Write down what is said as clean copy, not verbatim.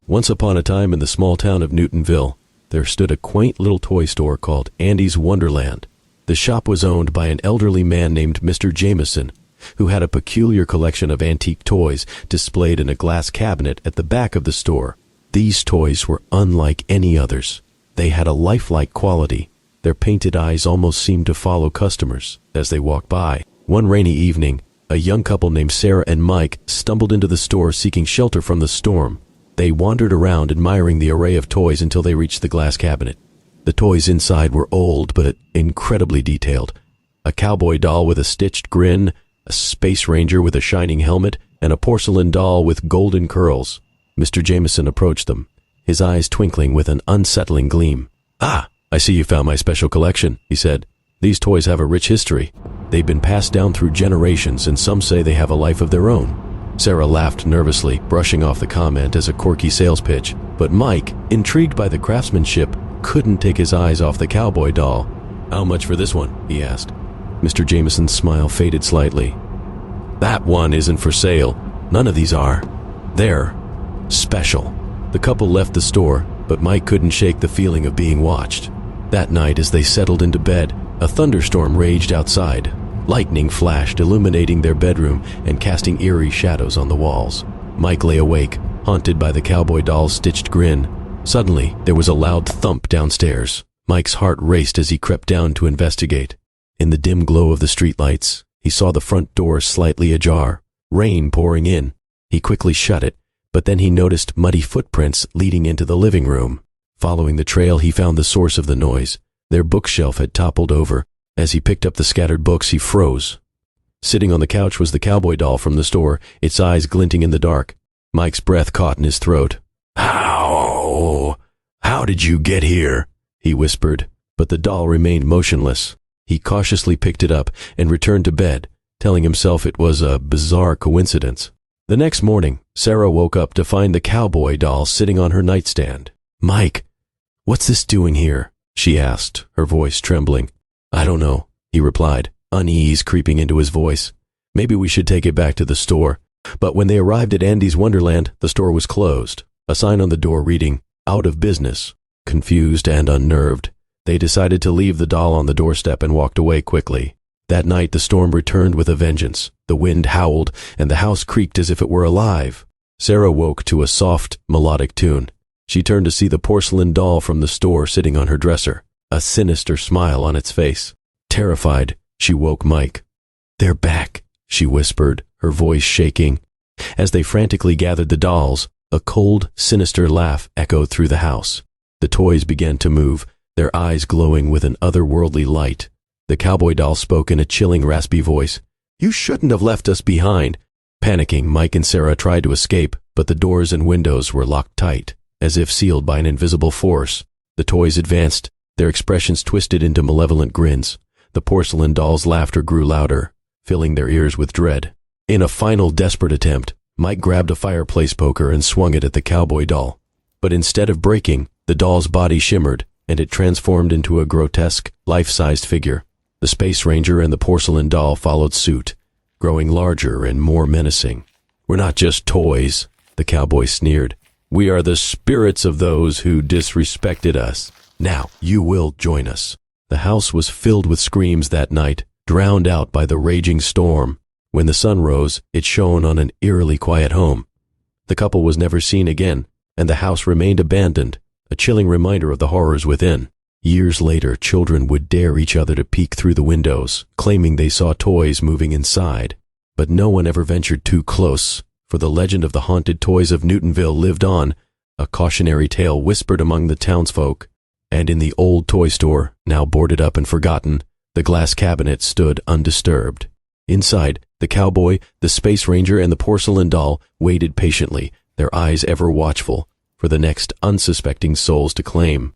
Once upon a time in the small town of Newtonville, there stood a quaint little toy store called Andy's Wonderland. The shop was owned by an elderly man named Mr. Jameson, who had a peculiar collection of antique toys displayed in a glass cabinet at the back of the store. These toys were unlike any others. They had a lifelike quality. Their painted eyes almost seemed to follow customers as they walked by. One rainy evening, a young couple named Sarah and Mike stumbled into the store seeking shelter from the storm. They wandered around admiring the array of toys until they reached the glass cabinet. The toys inside were old but incredibly detailed. A cowboy doll with a stitched grin, a space ranger with a shining helmet, and a porcelain doll with golden curls. Mr. Jameson approached them, his eyes twinkling with an unsettling gleam. "Ah, I see you found my special collection," he said. "These toys have a rich history. They've been passed down through generations, and some say they have a life of their own." Sarah laughed nervously, brushing off the comment as a quirky sales pitch. But Mike, intrigued by the craftsmanship, couldn't take his eyes off the cowboy doll. "How much for this one?" he asked. Mr. Jameson's smile faded slightly. "That one isn't for sale. None of these are. They're special." The couple left the store, but Mike couldn't shake the feeling of being watched. That night, as they settled into bed, a thunderstorm raged outside. Lightning flashed, illuminating their bedroom and casting eerie shadows on the walls. Mike lay awake, haunted by the cowboy doll's stitched grin. Suddenly, there was a loud thump downstairs. Mike's heart raced as he crept down to investigate. In the dim glow of the streetlights, he saw the front door slightly ajar, rain pouring in. He quickly shut it, but then he noticed muddy footprints leading into the living room. Following the trail, he found the source of the noise. Their bookshelf had toppled over. As he picked up the scattered books, he froze. Sitting on the couch was the cowboy doll from the store, its eyes glinting in the dark. Mike's breath caught in his throat. How did you get here?" he whispered, but the doll remained motionless. He cautiously picked it up and returned to bed, telling himself it was a bizarre coincidence. The next morning, Sarah woke up to find the cowboy doll sitting on her nightstand. "Mike, what's this doing here?" she asked, her voice trembling. "I don't know," he replied, unease creeping into his voice. "Maybe we should take it back to the store." But when they arrived at Andy's Wonderland, the store was closed, a sign on the door reading, "Out of business." Confused and unnerved, they decided to leave the doll on the doorstep and walked away quickly. That night, the storm returned with a vengeance. The wind howled, and the house creaked as if it were alive. Sarah woke to a soft, melodic tune. She turned to see the porcelain doll from the store sitting on her dresser, a sinister smile on its face. Terrified, she woke Mike. "They're back," she whispered, her voice shaking. As they frantically gathered the dolls, a cold, sinister laugh echoed through the house. The toys began to move, their eyes glowing with an otherworldly light. The cowboy doll spoke in a chilling, raspy voice. "You shouldn't have left us behind." Panicking, Mike and Sarah tried to escape, but the doors and windows were locked tight, as if sealed by an invisible force. The toys advanced, their expressions twisted into malevolent grins. The porcelain doll's laughter grew louder, filling their ears with dread. In a final desperate attempt, Mike grabbed a fireplace poker and swung it at the cowboy doll. But instead of breaking, the doll's body shimmered, and it transformed into a grotesque, life-sized figure. The space ranger and the porcelain doll followed suit, growing larger and more menacing. "We're not just toys," the cowboy sneered. "We are the spirits of those who disrespected us. Now you will join us." The house was filled with screams that night, drowned out by the raging storm. When the sun rose, it shone on an eerily quiet home. The couple was never seen again, and the house remained abandoned, a chilling reminder of the horrors within. Years later, children would dare each other to peek through the windows, claiming they saw toys moving inside. But no one ever ventured too close, for the legend of the haunted toys of Newtonville lived on, a cautionary tale whispered among the townsfolk. And in the old toy store, now boarded up and forgotten, the glass cabinet stood undisturbed. Inside, the cowboy, the space ranger, and the porcelain doll waited patiently, their eyes ever watchful, for the next unsuspecting souls to claim.